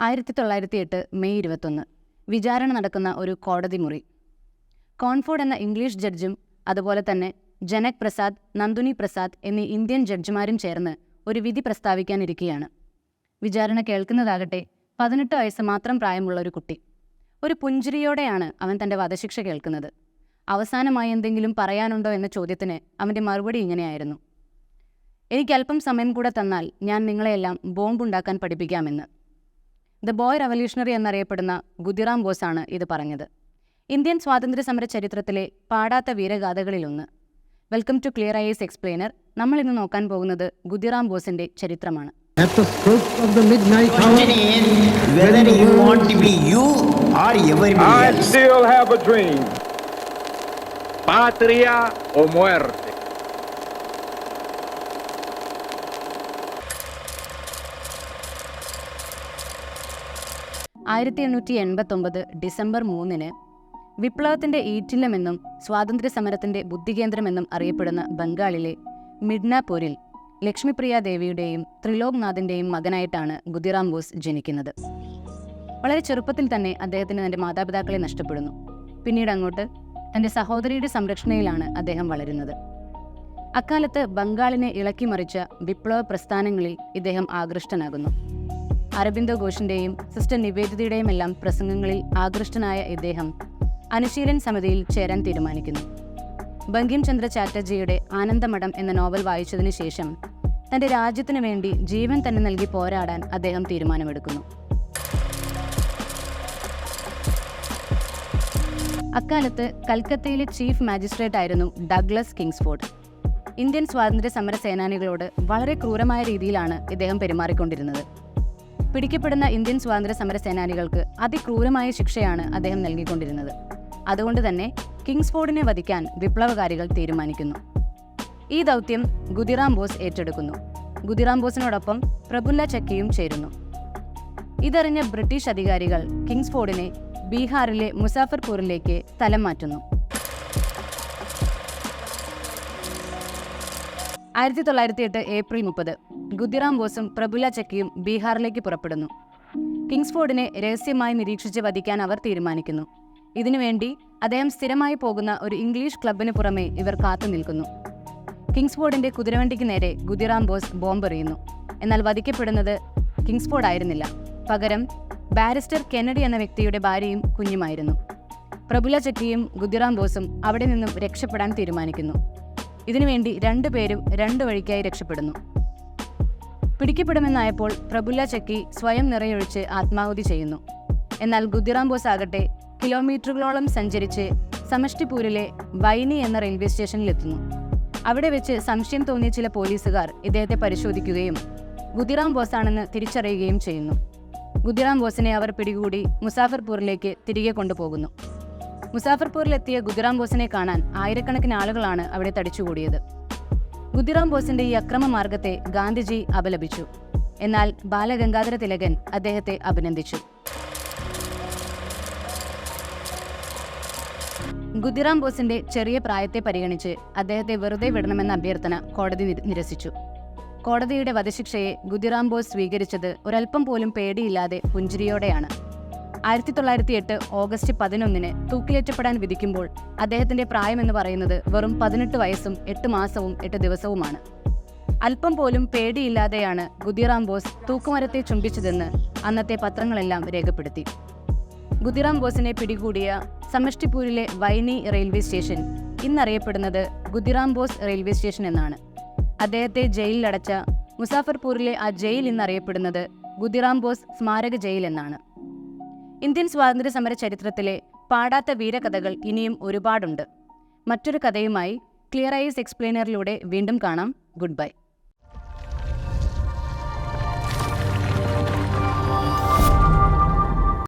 1908 May 21 വിചാരണ നടക്കുന്ന ഒരു കോടതി മുറി. കോൺഫോർഡ് എന്ന ഇംഗ്ലീഷ് ജഡ്ജും അതുപോലെ തന്നെ ജനക് പ്രസാദ്, നന്ദുനി പ്രസാദ് എന്നീ ഇന്ത്യൻ ജഡ്ജിമാരും ചേർന്ന് ഒരു വിധി പ്രസ്താവിക്കാനിരിക്കുകയാണ്. വിചാരണ കേൾക്കുന്നതാകട്ടെ 18 വയസ്സ് മാത്രം പ്രായമുള്ള ഒരു കുട്ടി. ഒരു പുഞ്ചിരിയോടെയാണ് അവൻ തൻ്റെ വധശിക്ഷ കേൾക്കുന്നത്. അവസാനമായി എന്തെങ്കിലും പറയാനുണ്ടോ എന്ന ചോദ്യത്തിന് അവൻ്റെ മറുപടി ഇങ്ങനെയായിരുന്നു: എനിക്കല്പം സമയം കൂടെ തന്നാൽ ഞാൻ നിങ്ങളെയെല്ലാം ബോംബുണ്ടാക്കാൻ പഠിപ്പിക്കാമെന്ന്. ദ ബോയ് റവല്യൂഷണറി എന്നറിയപ്പെടുന്ന ഖുദിറാം ബോസാണ് ഇത് പറഞ്ഞത്. ഇന്ത്യൻ സ്വാതന്ത്ര്യ സമര ചരിത്രത്തിലെ പാടാത്ത വീരഗാഥകളിലൊന്ന്. Welcome to clear eyes explainer. നമ്മൾ ഇന്ന് നോക്കാൻ പോകുന്നത് ഖുദിറാം ബോസിന്റെ ചരിത്രമാണ്. At the stroke of the midnight hour, whether you want to be you or everybody I else. still have a dream. Patria o muerte. December 3 വിപ്ലവത്തിന്റെ ഈറ്റില്ലമെന്നും സ്വാതന്ത്ര്യ സമരത്തിന്റെ ബുദ്ധികേന്ദ്രമെന്നും അറിയപ്പെടുന്ന ബംഗാളിലെ മിഡ്നാപൂരിൽ ലക്ഷ്മിപ്രിയ ദേവിയുടെയും ത്രിലോക്നാഥിന്റെയും മകനായിട്ടാണ് ഖുദിറാം ബോസ് ജനിക്കുന്നത്. വളരെ ചെറുപ്പത്തിൽ തന്നെ അദ്ദേഹത്തിന് തന്റെ മാതാപിതാക്കളെ നഷ്ടപ്പെടുന്നു. പിന്നീട് അങ്ങോട്ട് തന്റെ സഹോദരിയുടെ സംരക്ഷണയിലാണ് അദ്ദേഹം വളരുന്നത്. അക്കാലത്ത് ബംഗാളിനെ ഇളക്കിമറിച്ച വിപ്ലവ പ്രസ്ഥാനങ്ങളിൽ ഇദ്ദേഹം ആകൃഷ്ടനാകുന്നു. അരബിന്ദോ ഘോഷിന്റെയും സിസ്റ്റർ നിവേദിതയുടെയും എല്ലാം പ്രസംഗങ്ങളിൽ ആകൃഷ്ടനായ ഇദ്ദേഹം അനുശീലൻ സമിതിയിൽ ചേരാൻ തീരുമാനിക്കുന്നു. ബങ്കിം ചന്ദ്ര ചാറ്റർജിയുടെ ആനന്ദമഠം എന്ന നോവൽ വായിച്ചതിനു ശേഷം തന്റെ രാജ്യത്തിനു വേണ്ടി ജീവൻ തന്നെ നൽകി പോരാടാൻ അദ്ദേഹം തീരുമാനമെടുക്കുന്നു. അക്കാലത്ത് കൽക്കത്തയിലെ ചീഫ് മാജിസ്ട്രേറ്റ് ആയിരുന്നു ഡഗ്ലസ് കിങ്സ്ഫോർഡ്. ഇന്ത്യൻ സ്വാതന്ത്ര്യ സമര സേനാനികളോട് വളരെ ക്രൂരമായ രീതിയിലാണ് ഇദ്ദേഹം പെരുമാറിക്കൊണ്ടിരുന്നത്. പിടിക്കപ്പെടുന്ന ഇന്ത്യൻ സ്വാതന്ത്ര്യ സമര സേനാനികൾക്ക് അതിക്രൂരമായ ശിക്ഷയാണ് അദ്ദേഹം നൽകിക്കൊണ്ടിരുന്നത്. അതുകൊണ്ട് തന്നെ കിങ്സ്ഫോർഡിനെ വധിക്കാൻ വിപ്ലവകാരികൾ തീരുമാനിക്കുന്നു. ഈ ദൗത്യം ഖുദിറാം ബോസ് ഏറ്റെടുക്കുന്നു. ഖുദിറാം ബോസിനോടൊപ്പം പ്രഫുല്ല ചക്കിയും ചേരുന്നു. ഇതറിഞ്ഞ ബ്രിട്ടീഷ് അധികാരികൾ കിങ്സ്ഫോർഡിനെ ബീഹാറിലെ മുസാഫർപൂരിലേക്ക് സ്ഥലം മാറ്റുന്നു. 1908 ഏപ്രിൽ 30 ഖുദിറാം ബോസും പ്രഫുല്ല ചക്കിയും ബീഹാറിലേക്ക് പുറപ്പെടുന്നു. കിങ്സ്ഫോർഡിനെ രഹസ്യമായി നിരീക്ഷിച്ച് വധിക്കാൻ അവർ തീരുമാനിക്കുന്നു. ഇതിനുവേണ്ടി അദ്ദേഹം സ്ഥിരമായി പോകുന്ന ഒരു ഇംഗ്ലീഷ് ക്ലബിന് പുറമെ ഇവർ കാത്തു നിൽക്കുന്നു. കിങ്സ്ഫോർഡിന്റെ കുതിരവണ്ടിക്ക് നേരെ ഖുദിറാം ബോസ് ബോംബെറിയുന്നു. എന്നാൽ വധിക്കപ്പെടുന്നത് കിങ്സ്ഫോർഡ് ആയിരുന്നില്ല. പകരം ബാരിസ്റ്റർ കെന്നഡി എന്ന വ്യക്തിയുടെ ഭാര്യയും കുഞ്ഞുമായിരുന്നു. പ്രഫുല്ല ചക്കിയും ഖുദിറാം ബോസും അവിടെ നിന്നും രക്ഷപ്പെടാൻ തീരുമാനിക്കുന്നു. ഇതിനുവേണ്ടി രണ്ടുപേരും രണ്ടു വഴിക്കായി രക്ഷപ്പെടുന്നു. പിടിക്കപ്പെടുമെന്നായപ്പോൾ പ്രഫുല്ല ചക്കി സ്വയം നിറയൊഴിച്ച് ആത്മാഹുതി ചെയ്യുന്നു. എന്നാൽ ഖുദിറാം ബോസ് ആകട്ടെ കിലോമീറ്ററുകളോളം സഞ്ചരിച്ച് സമഷ്ടിപൂരിലെ വൈനി എന്ന റെയിൽവേ സ്റ്റേഷനിലെത്തുന്നു. അവിടെ വെച്ച് സംശയം തോന്നിയ ചില പോലീസുകാർ ഇദ്ദേഹത്തെ പരിശോധിക്കുകയും ഖുദിറാം ബോസാണെന്ന് തിരിച്ചറിയുകയും ചെയ്യുന്നു. ഖുദിറാം ബോസിനെ അവർ പിടികൂടി മുസാഫർപൂരിലേക്ക് തിരികെ കൊണ്ടുപോകുന്നു. മുസാഫർപൂരിലെത്തിയ ഖുദിറാം ബോസിനെ കാണാൻ ആയിരക്കണക്കിന് ആളുകളാണ് അവിടെ തടിച്ചുകൂടിയത്. ഖുദിറാം ബോസിന്റെ ഈ അക്രമ മാർഗത്തെ ഗാന്ധിജി അപലപിച്ചു. എന്നാൽ ബാലഗംഗാധര തിലകൻ അദ്ദേഹത്തെ അഭിനന്ദിച്ചു. ഖുദിറാം ബോസിന്റെ ചെറിയ പ്രായത്തെ പരിഗണിച്ച് അദ്ദേഹത്തെ വെറുതെ വിടണമെന്ന അഭ്യർത്ഥന കോടതി നിരസിച്ചു. കോടതിയുടെ വധശിക്ഷയെ ഖുദിറാം ബോസ് സ്വീകരിച്ചത് ഒരൽപ്പം പോലും പേടിയില്ലാതെ പുഞ്ചിരിയോടെയാണ്. 1908 ഓഗസ്റ്റ് 11 തൂക്കിലേറ്റപ്പെടാൻ വിധിക്കുമ്പോൾ അദ്ദേഹത്തിന്റെ പ്രായമെന്ന് പറയുന്നത് വെറും 18 വയസ്സും 8 മാസവും 8 ദിവസവുമാണ്. അല്പം പോലും പേടിയില്ലാതെയാണ് ഖുദിറാം ബോസ് തൂക്കുമരത്തെ ചുംബിച്ചതെന്ന് അന്നത്തെ പത്രങ്ങളെല്ലാം രേഖപ്പെടുത്തി. ഖുദിറാം ബോസിനെ പിടികൂടിയ സമഷ്ടിപൂരിലെ വൈനി റെയിൽവേ സ്റ്റേഷൻ ഇന്നറിയപ്പെടുന്നത് ഖുദിറാം ബോസ് റെയിൽവേ സ്റ്റേഷൻ എന്നാണ്. അദ്ദേഹത്തെ ജയിലിലടച്ച മുസാഫർപൂരിലെ ആ ജയിൽ ഇന്നറിയപ്പെടുന്നത് ഖുദിറാം ബോസ് സ്മാരക ജയിൽ എന്നാണ്. ഇന്ത്യൻ സ്വാതന്ത്ര്യ സമര ചരിത്രത്തിലെ പാടാത്ത വീരകഥകൾ ഇനിയും ഒരുപാടുണ്ട്. മറ്റൊരു കഥയുമായി ക്ലിയർ ഐസ് എക്സ്പ്ലെയിനറിലൂടെ വീണ്ടും കാണാം. Good bye.